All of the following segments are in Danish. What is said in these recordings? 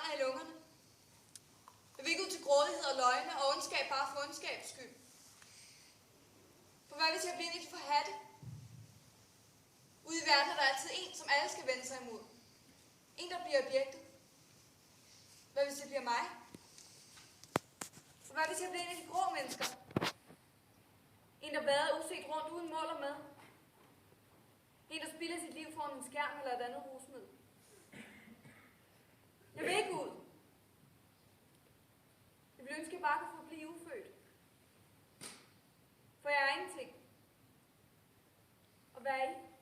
brænder i lungerne. Jeg vil ikke ud til grådighed og løgne og ondskab bare for ondskabs skyld. For hvad hvis jeg bliver en af de forhatte? Ude i verden er der altid en, som alle skal vende sig imod. En, der bliver objektet. Hvad hvis det bliver mig? Og hvad hvis jeg bliver en af de grå mennesker? En, der vader uset rundt uden mål og med. En, der spilder sit liv foran en skærm eller et andet rusmiddel. Jeg vil ikke ud. Jeg vil ønske, at jeg bare kunne få blive ufødt. For jeg er ingenting. Og hvad er I?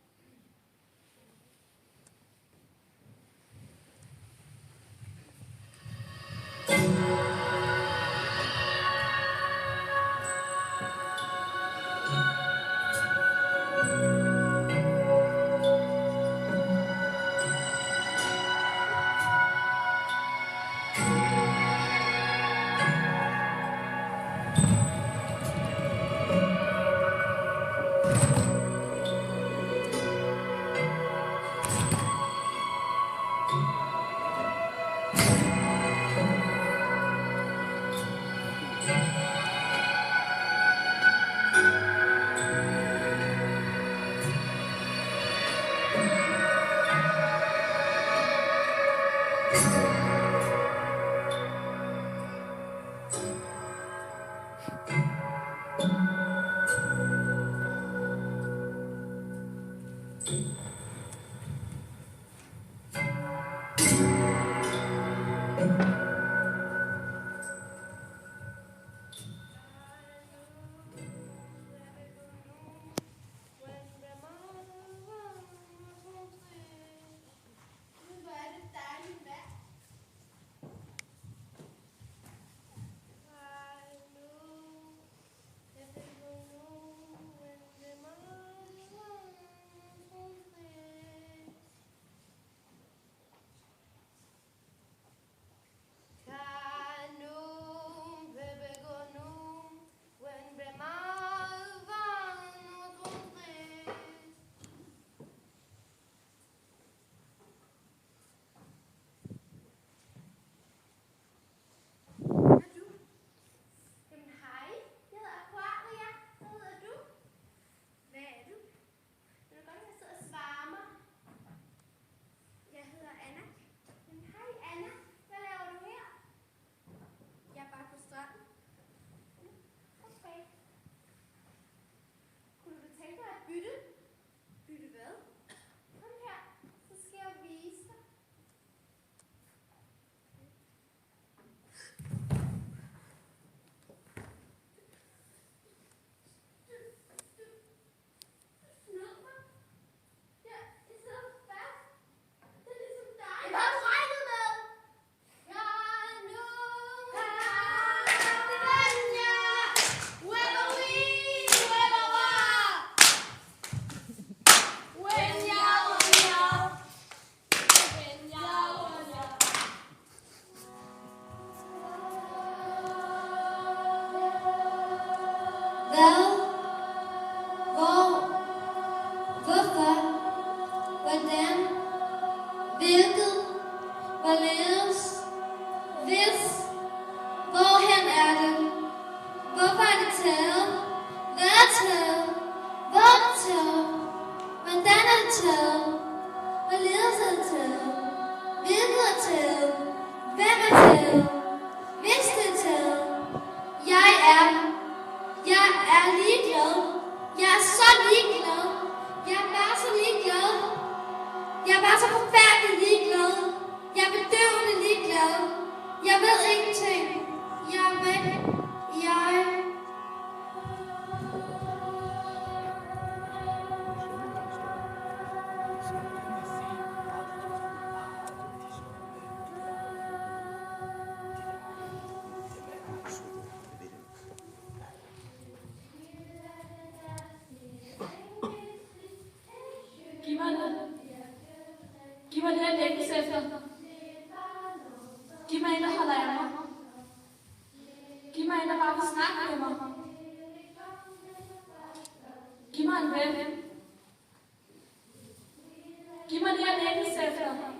Giv mig det at længes efter. Giv mig en, der holder af mig. Giv mig en, der bare vil snakke med mig. Giv mig en ven. Giv mig det at længes efter.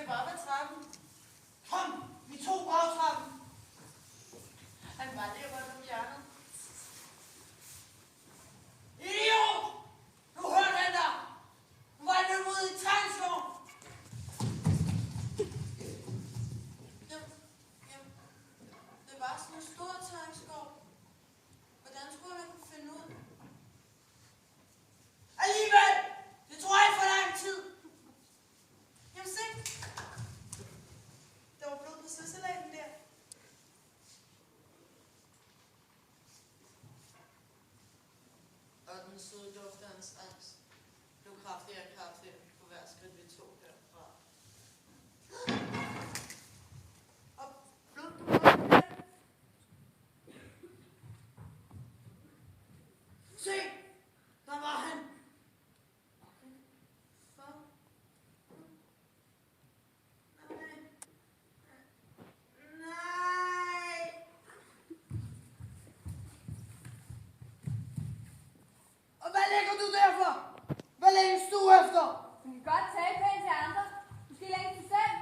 løb op ad trappen. Kom, vi tog bagtrappen. Han var lige rundt om hjørnet. Idiot! Nu hørte han dig! Nu var han løbet ud i Trænsgaard. Jamen, det var sådan en stor Trænsgaard. Hvordan skulle han kunne finde ud? Alligevel! Det tror jeg for lang tid. Jamen se. Der var blod på søsalaten der. Og den søde duft af hans angst blev kraftigere og kraftigere på hver skridt vi tog herfra. Og blod på gulvet. Se! Der var han! Nej! Og hvad lægger du derfor? Hvad længes du efter? Du kan godt tale pænt til andre. Måske længe til selv.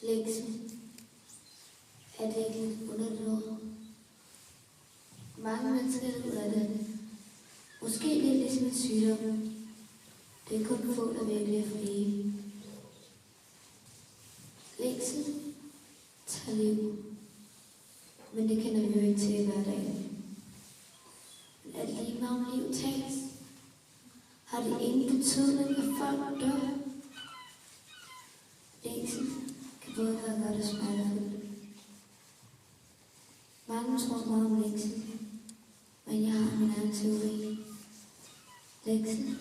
Længsel er det ikke lidt underligt ord? Mange mennesker lider af det. Måske det er ligesom en sygdom. Det er kun få, der virkelig er frie. Længsel tager liv, men det kender vi jo ikke til i hverdagen. Men at lige meget om liv tages, har det ingen betydning, at folk dør. Længsel kan både være godt og smertefuldt. Mange tror meget om længsel, men jeg har min egen teori. Længsel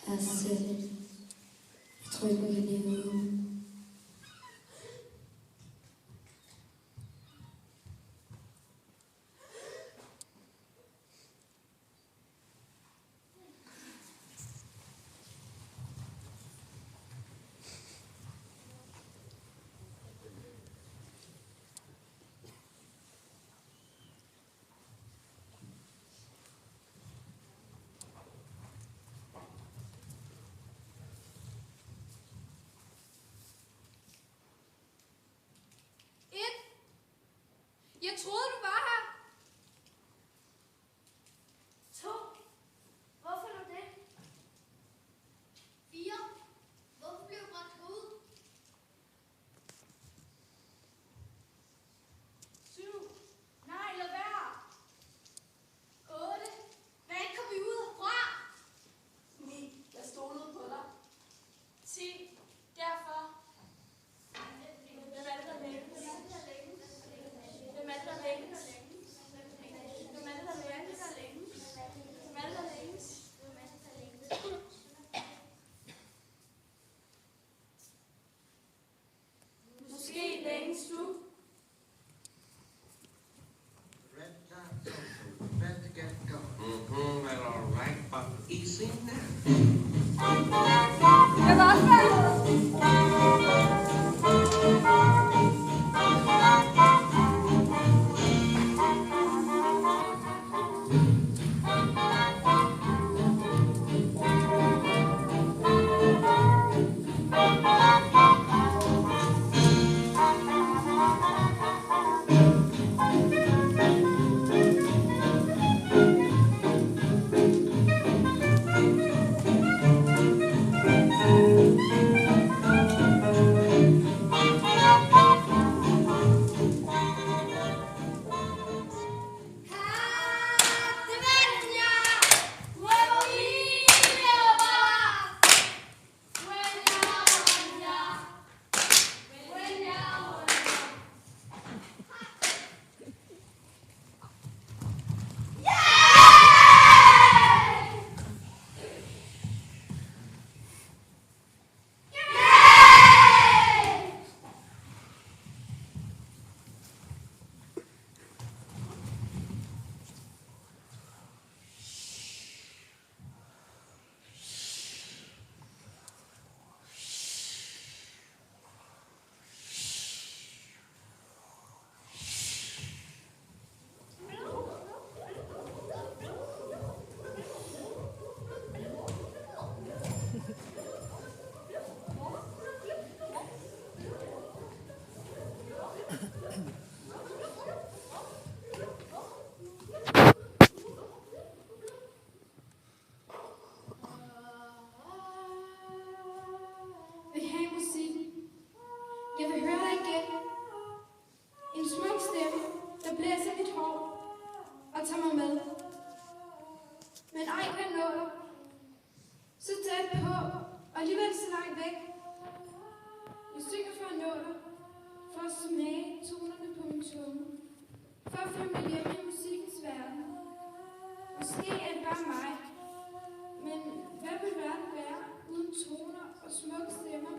er sig selv. Jeg tror ikke, man kan leve uden. Jeg troede, du var her. 2. Hvorfor nu det? 4. Hvorfor blev du brændt ud? 7. Nej, lad være. 8. Hvordan kom vi ud herfra? 9. Jeg stolede på dig. 10. Derfor. Hvem er det, der længes? Hvem er det, der længes? BH, og alligevel så langt væk. Jeg synger for at nå dig, for at smage tonerne på min tunge, for at følge mig hjem i musikkens verden. Måske er det bare mig, men hvad vil verden være uden toner og smukke stemmer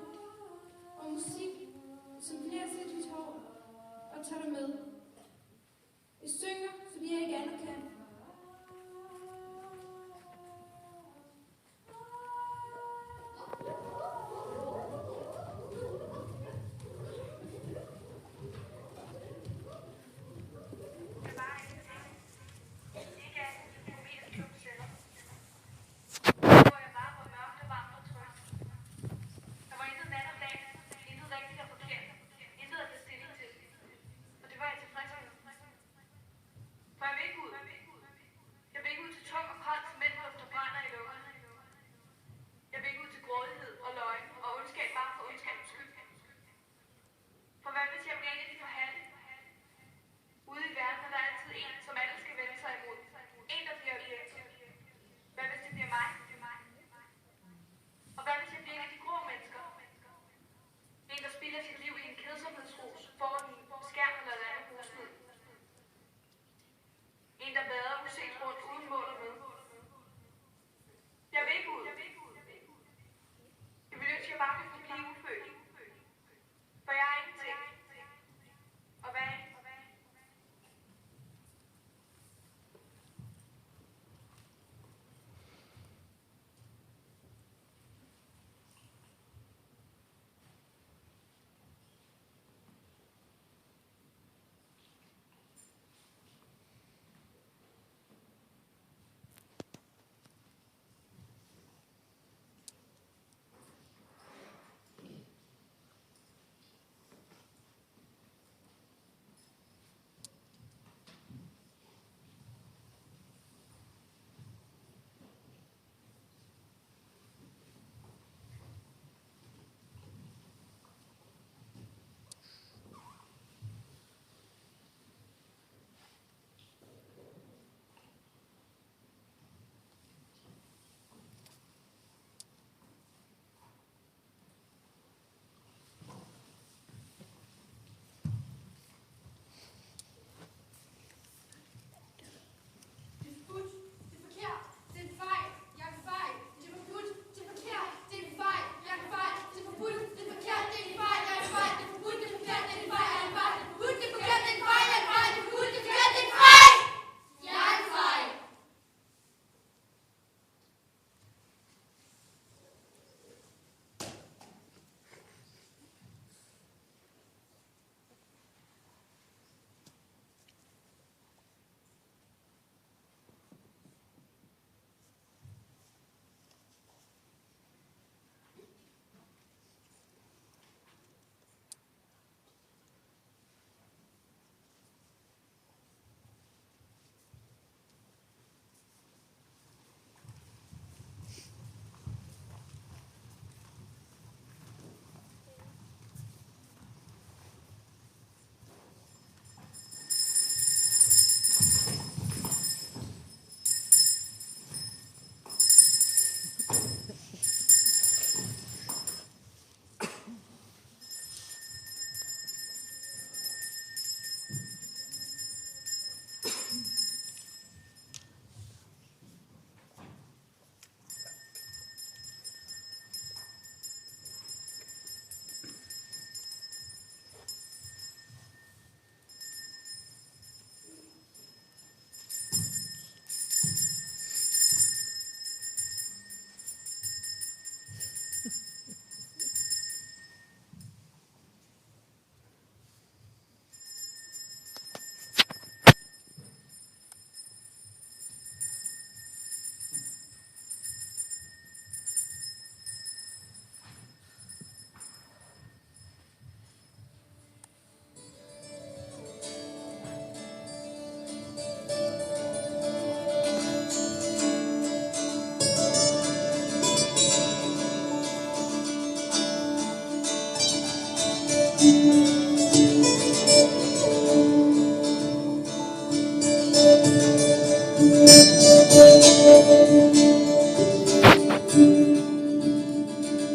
og musik, som blæser i dit hår og tager dig med? Jeg synger, fordi jeg ikke andet kan. Hvor jeg var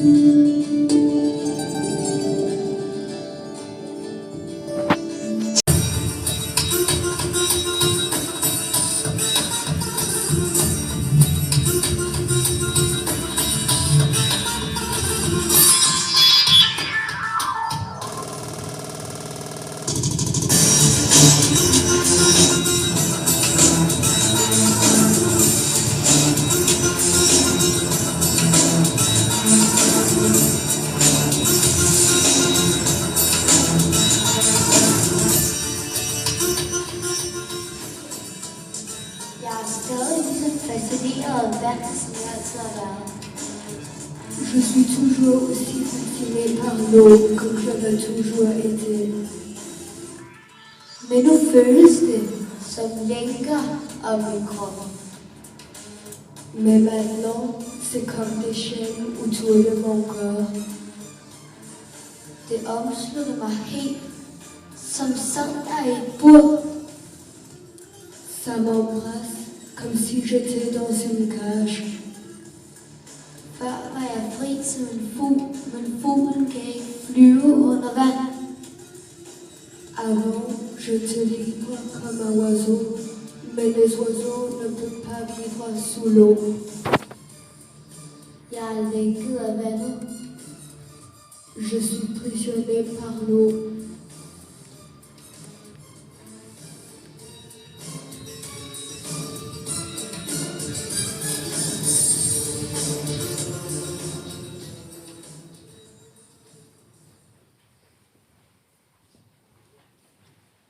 Jeg er stadig lige så fascineret af vand, som jeg altid har været. Je suis toujours aussi fasciné par l'eau comme je l'ai toujours été. Men nu føles det som lænker om min krop. Mais maintenant, c'est comme des chaînes autour de mon corps. Det omslutter mig helt, som sådan er i et bur. Ça m'embrasse comme si j'étais dans une cage. Før var jeg fri som en fugl, men fuglen kan ikke flyve under vand. Avant, j'étais libre comme un oiseau, mais les oiseaux ne peuvent pas vivre sous l'eau. Jeg er lænket af vandet. Je suis prisonnier par l'eau.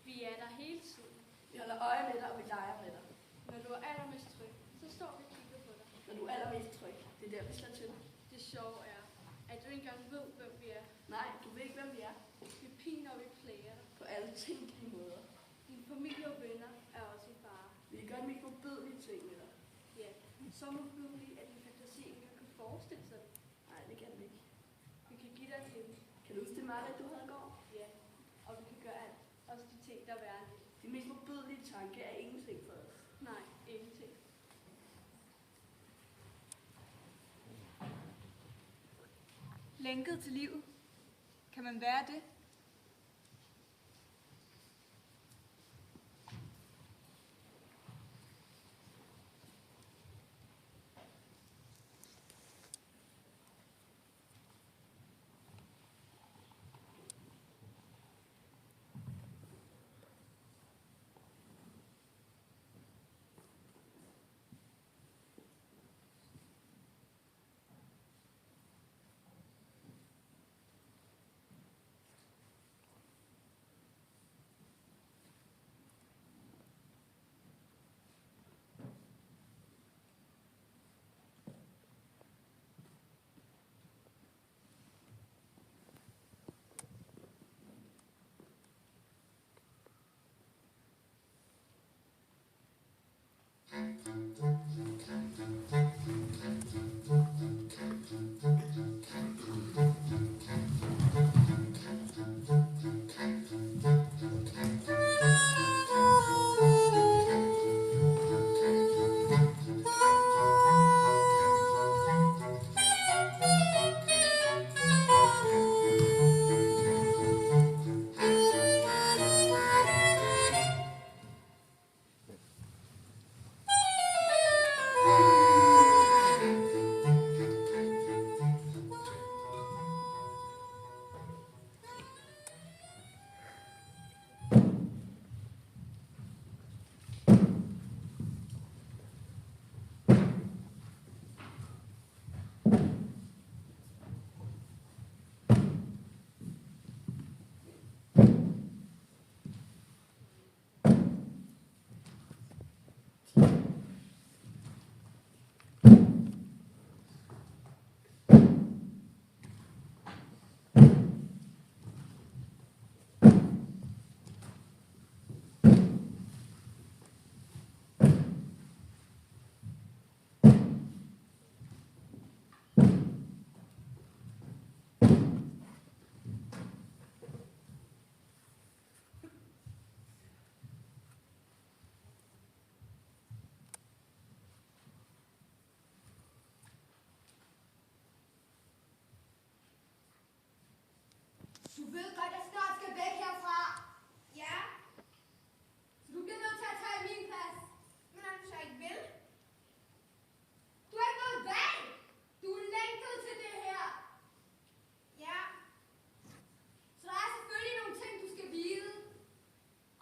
Vi er der hele tiden. Vi holder øje med dig, og vi leger med dig. Når du er allermest tryg, så står vi og kigger på dig. Når du er allermest tryg, det er der, vi slår til. Det sjove er, at du ikke engang ved, hvem vi er. Nej, du ved ikke, hvem vi er. Vi piner og vi plager dig. På alle tænkelige måder. Din familie og venner er også i fare. Vi kan gøre de mest modbydelige ting med dig. Ja, så modbydelige, at din fantasi ikke kan forestille sig det. Nej, det kan vi ikke. Vi kan give dig et hjem. Kan du huske det mareridt, du havde i går? Ja, og vi kan gøre alt. Også de ting, der er værre end det. Din mest modbydelige tanke er ingenting for os. Nej, ingenting. Lænket til livet. Kan man være det? ved godt, at jeg snart skal væk herfra. Ja. Så du bliver nødt til at tage min plads. Men om du så ikke vil? Du har ikke noget valg. Du er lænket til det her. Ja. Så der er selvfølgelig nogle ting, du skal vide.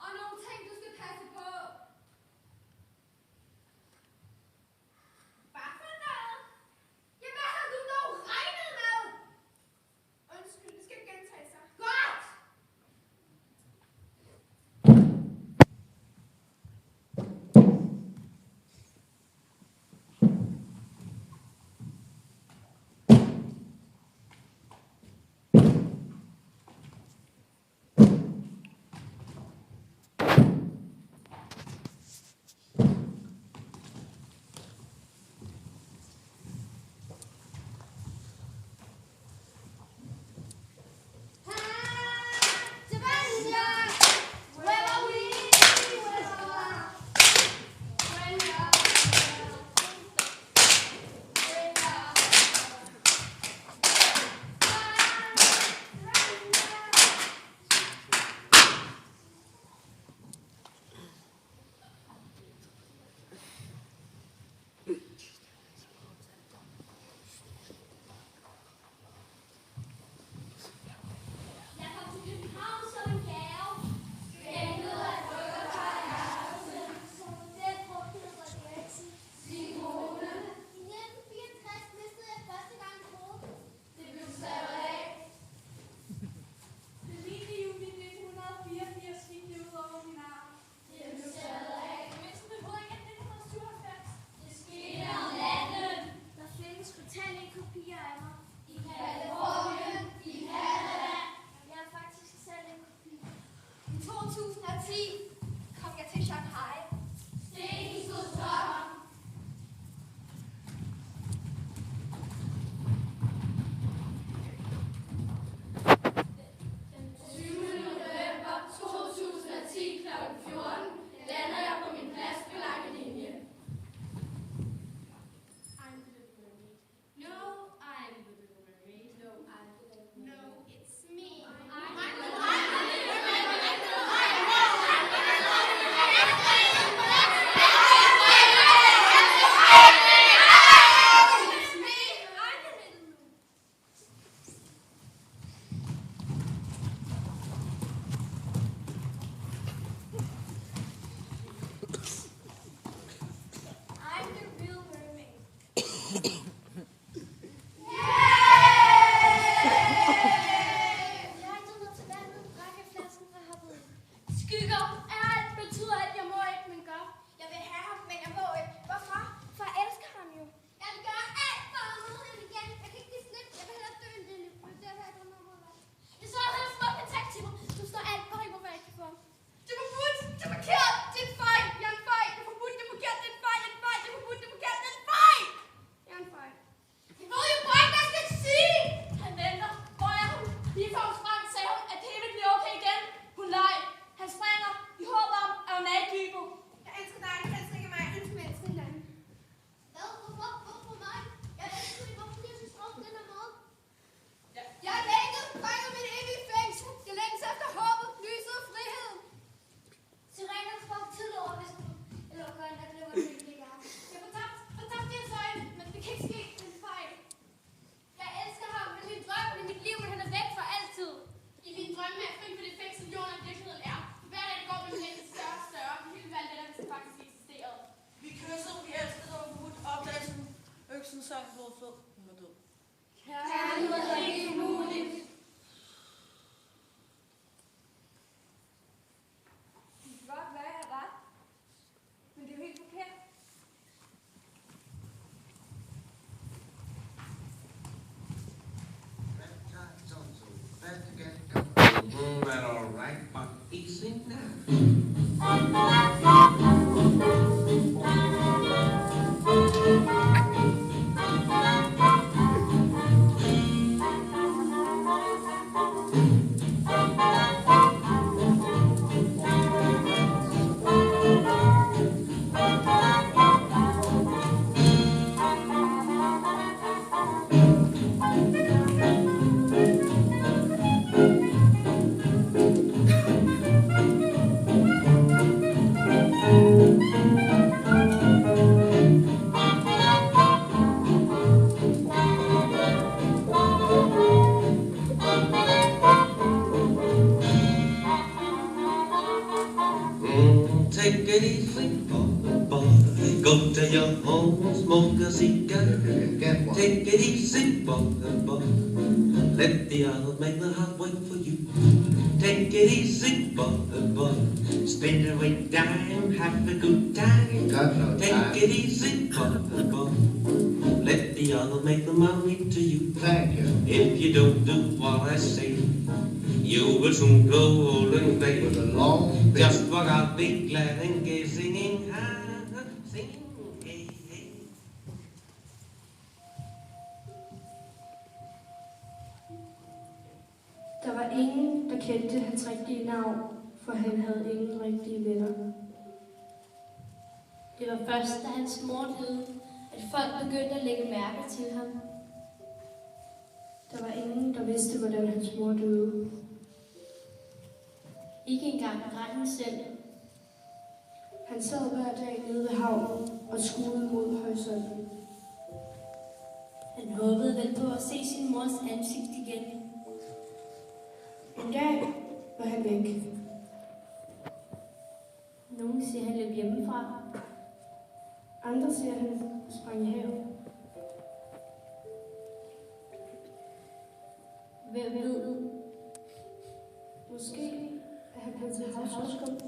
Og nogle ting, du skal passe på. Hvad for noget? Ja, hvad har du dog regnet med? Undskyld, det skal gentage sig. Godt! it easy, boy. Let the others make the hard work for you. Take it easy, boy. Spend every dime, have a good time. Got no Take time. it easy, boy. Let the others make the money to you. Thank you. If you don't do what I say, you will soon go old and gray. With a long beard. Just walk out, be glad and gay, singing, singing, hey, hey. Der var ingen, der kendte hans rigtige navn, for han havde ingen rigtige venner. Det var først, da hans mor døde, at folk begyndte at lægge mærke til ham. Der var ingen, der vidste, hvordan hans mor døde. Ikke engang drengen selv. Han sad hver dag nede ved havnen og skuede mod horisonten. Han håbede vel på at se sin mors ansigt igen. En dag var han væk. Nogen siger, han løb hjemmefra. Andre siger, han sprang i havet. Hvem ved? Måske er han blevet til havskum.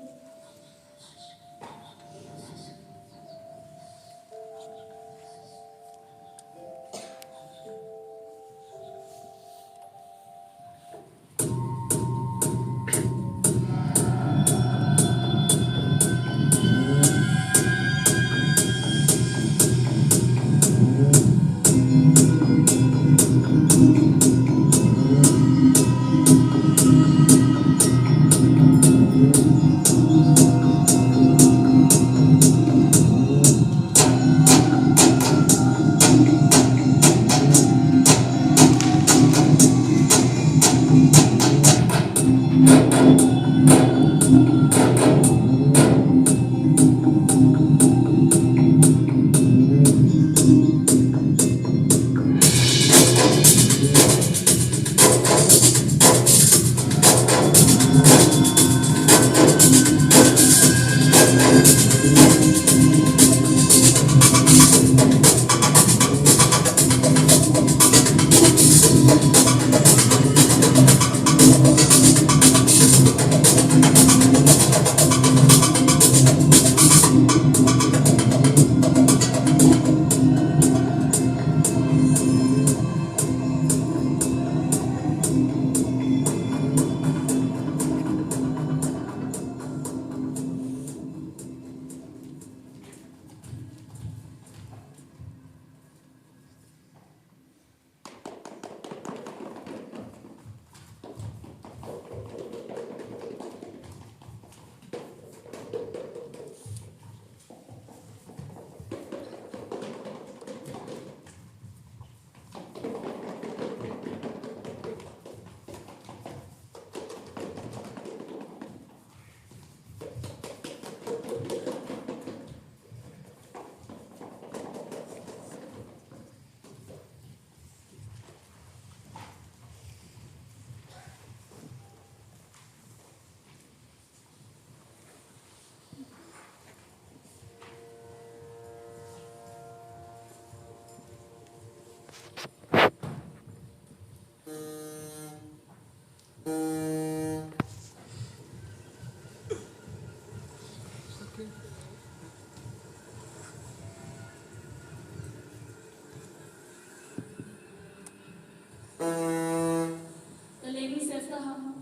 Jeg længes efter ham.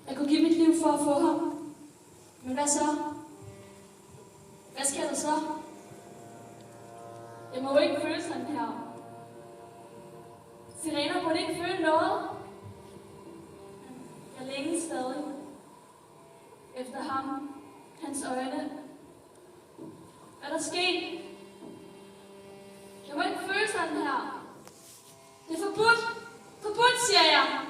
Jeg kunne give mit liv for at få ham. Men hvad så? Hvad sker der så? Jeg må jo ikke føle sådan her. Sirener burde ikke føle noget. Jeg længes stadig. Efter ham. Hans øjne. Hvad er der sket? Jeg må ikke føle sådan her. Det er forbudt. Forbudt, siger jeg.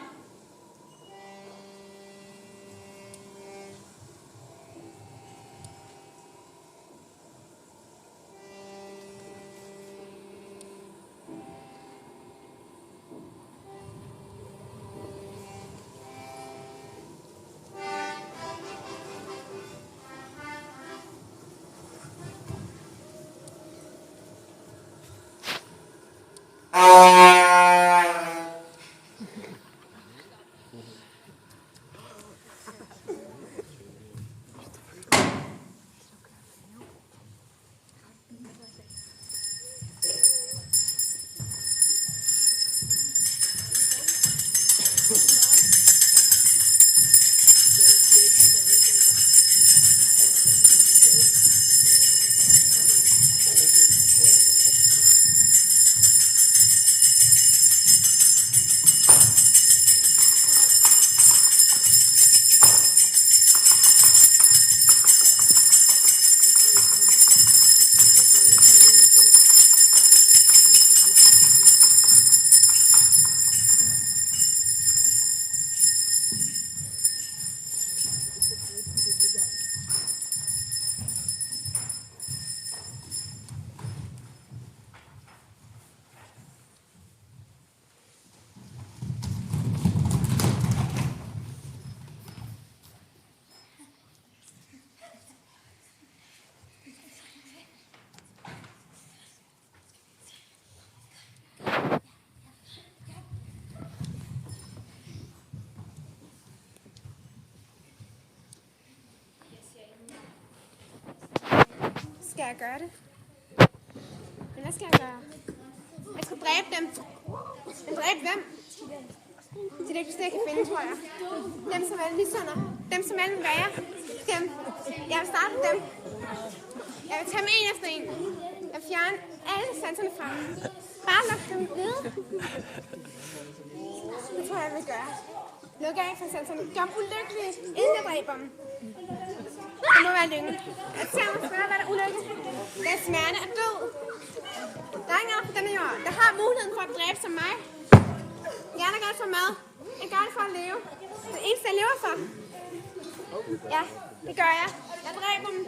skal jeg gøre det. Men hvad skal jeg gøre? Jeg skal dræbe dem. Men dræbe hvem? Det er det eneste, jeg kan finde, tror jeg. Dem, som er lige sådan. Dem, som er den værre. Dem. Jeg vil starte dem. Jeg vil tage dem en efter en. Jeg vil fjerne alle sanserne fra dem. Bare luk dem ned. Det tror jeg, jeg vil gøre. Luk af for sanserne. Gør dem ulykkelige, inden jeg dræber dem. Det må være lykken. Jeg tager mig spørge, hvad der er ulykke. Det er smerte og død. Der er ingen andre på denne jord, der har muligheden for at dræbe som mig. Jeg er der gør det for mad. Jeg gør det for at leve. Det eneste, jeg lever for. Ja, det gør jeg. Jeg dræber dem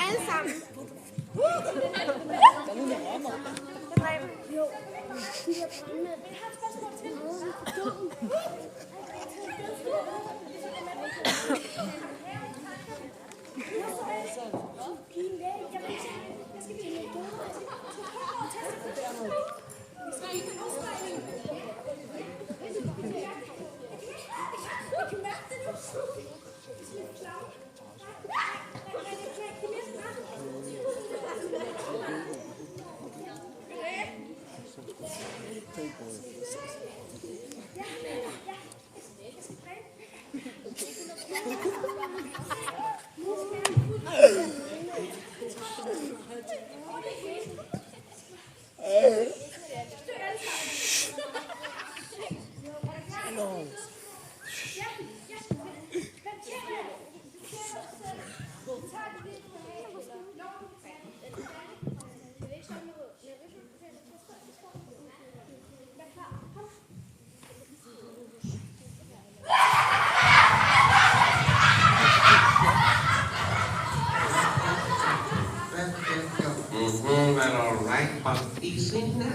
alle sammen. Jeg dræber dem. Jo. Well, all right, but easy now.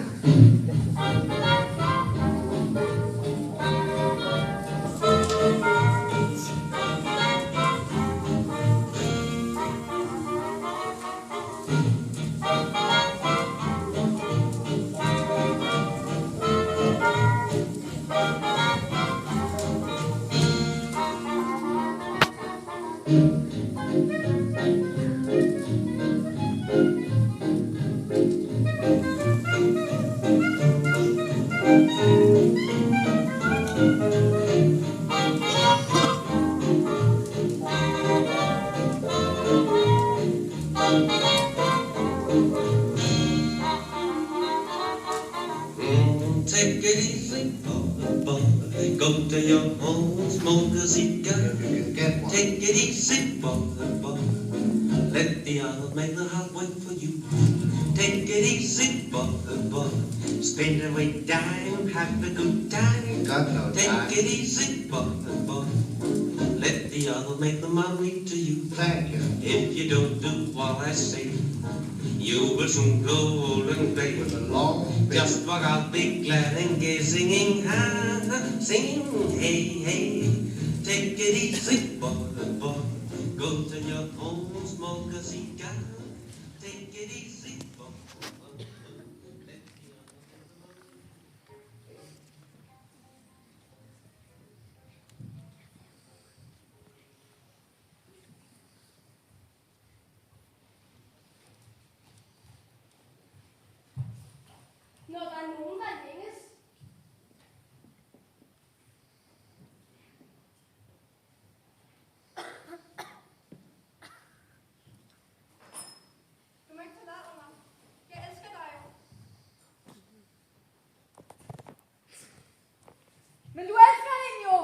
Take it easy, boy. Go to your home, smoke a cigar. Take it easy, boy. Let the others make the hot work for you. Take it easy, boy. Spend every dime, have a good time. Take it easy, boy. Let the others make the money to you. Thank you. If you don't do what I say, you will soon grow old and gray. With a long beard. Just walk out, be glad and gay, singing, singing, hey, hey. Take it easy, boy. Go to your home, smoke a cigar. Take it easy, boy. Når der er nogen, der længes. Du må ikke forlade mig. Jeg elsker dig jo. Men du elsker hende jo.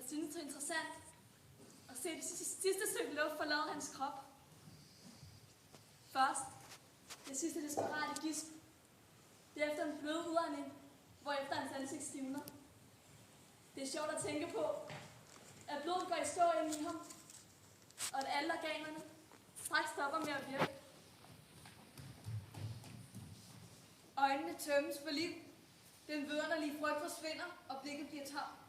Jeg synes, det er interessant at se det sidste stykke luft forlade hans krop. Først, det sidste desperate gisp. Det er efter en blød udånding, hvorefter hans ansigt stivner. Det er sjovt at tænke på, at blodet går i stå ind i ham, og at alle organerne straks stopper med at virke. Øjnene tømmes for liv. Den vidunderlige frygt forsvinder, og blikket bliver tomt.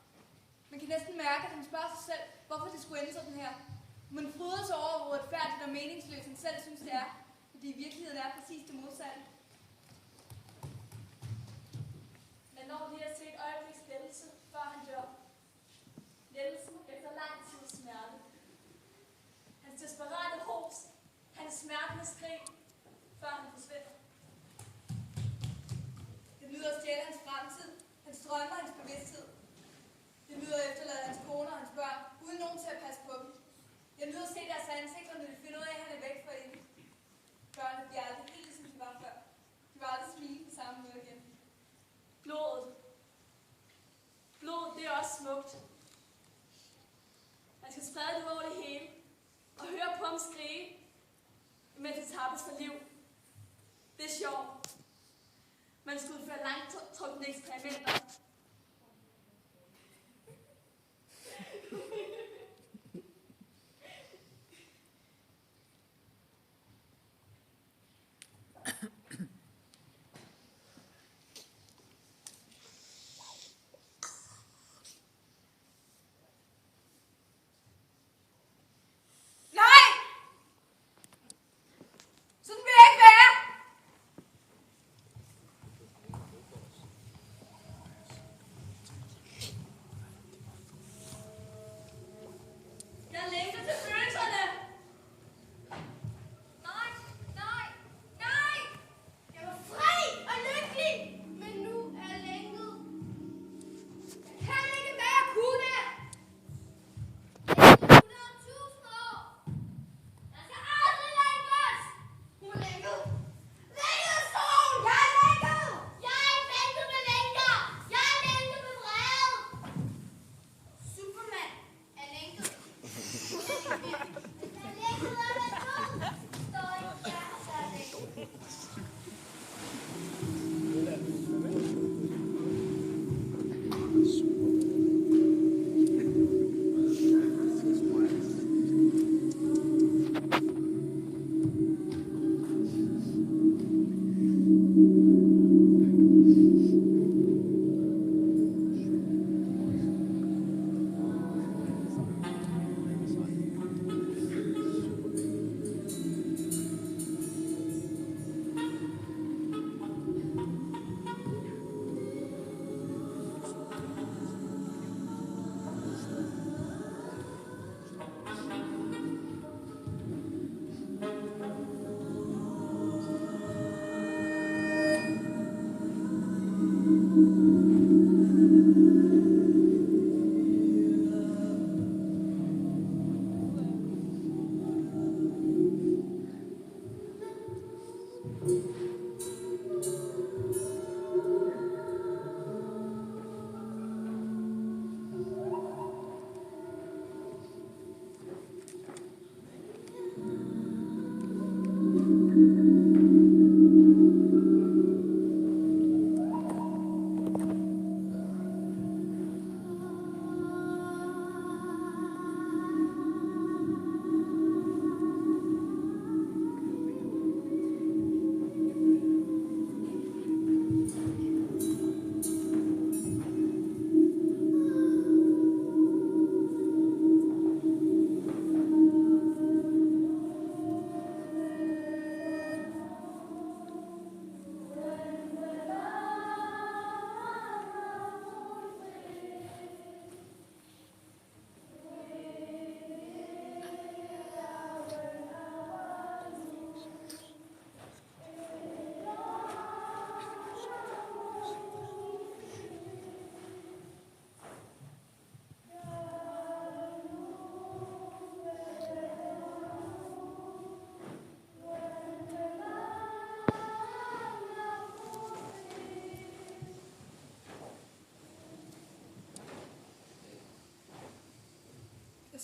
Man kan næsten mærke, at han spørger sig selv, hvorfor det skulle ende sådan her. Man fryder sig over, hvor retfærdigt og meningsløst han selv synes, det er, fordi i virkeligheden er præcis det modsatte. Men når lige at se et øjebliks lettelse, før han dør. Lettelsen efter lang tids smerte. Hans desperate hos, hans smertende skrig, før han forsvinder. Det lyder at stjæle hans fremtid, hans drømmer, hans bevidsthed. Det lyder at efterlade hans kone og hans børn, uden nogen til at passe på dem. Jeg lyder at se deres ansigter, når de finder ud af, at han er væk for evigt. Børnene bliver aldrig helt ligesom de var før. De var aldrig smile på samme måde igen. Blodet. Blodet, det er også smukt. Man skal sprede det over det hele, og høre på ham skrige, mens det tappes for liv. Det er sjovt. Man skal udføre langtrukne eksperimenter.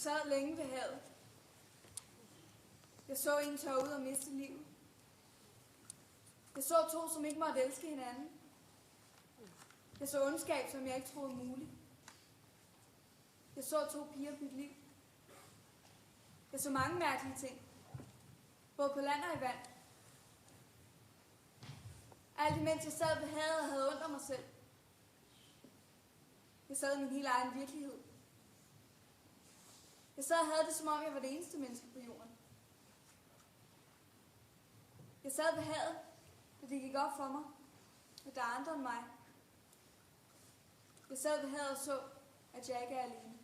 sad længe ved havet. Jeg så en tørre ud og miste livet. Jeg så to, som ikke måtte elske hinanden. Jeg så ondskab, som jeg ikke troede muligt. Jeg så to piger på mit liv. Jeg så mange mærkelige ting. Både på land og i vand. Alt imens jeg sad ved havet og havde ondt af mig selv. Jeg sad i min helt egen virkelighed. Jeg sad og havde det, som om jeg var det eneste menneske på jorden. Jeg sad ved havet, og det gik op for mig, at der er andre end mig. Jeg sad ved havet og så, at jeg ikke er alene.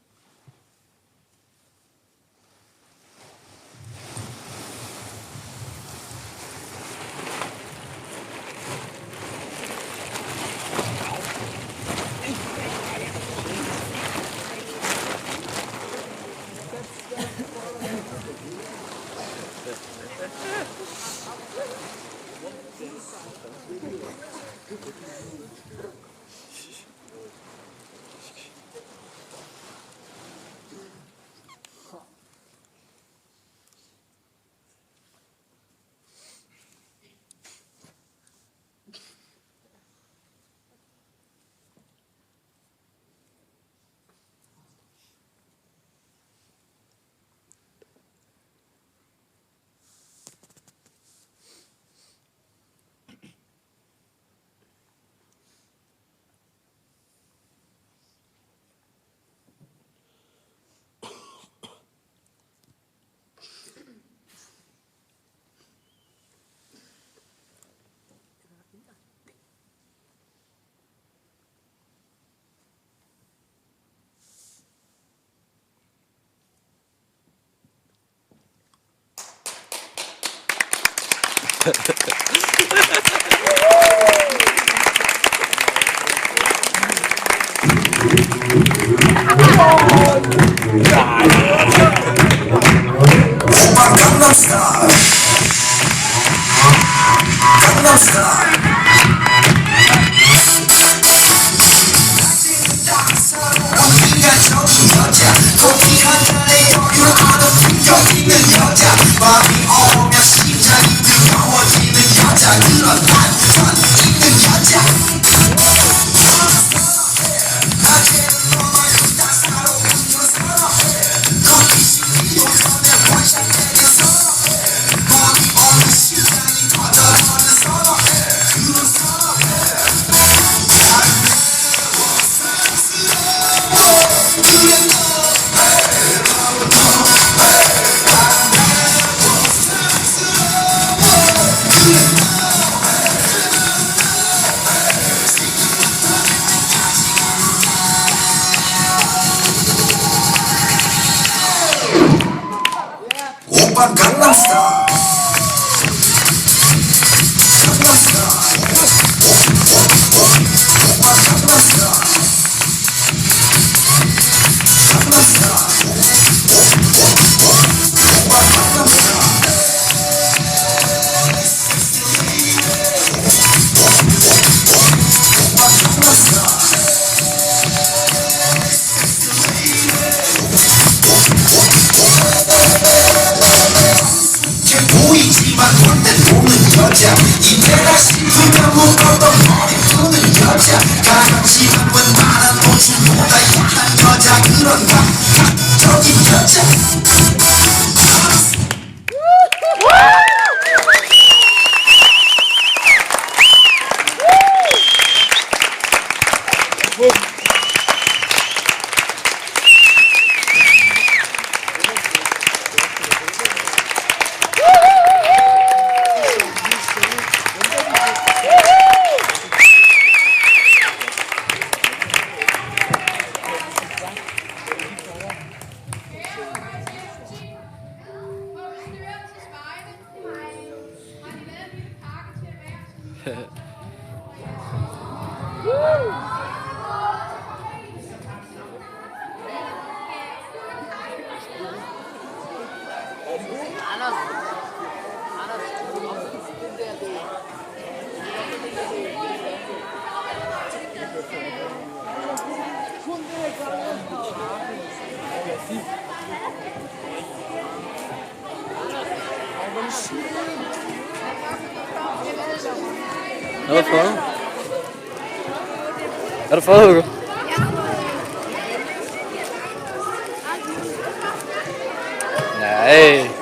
Gangnam Style. 이때가 싶으면 묶었던 머리 푸는 여자 가감시한 웬만한 노출보다 야한 여자 그런 감각적인 여자 Hvad har du fået? Hvad har du fået, Hugo? Nej.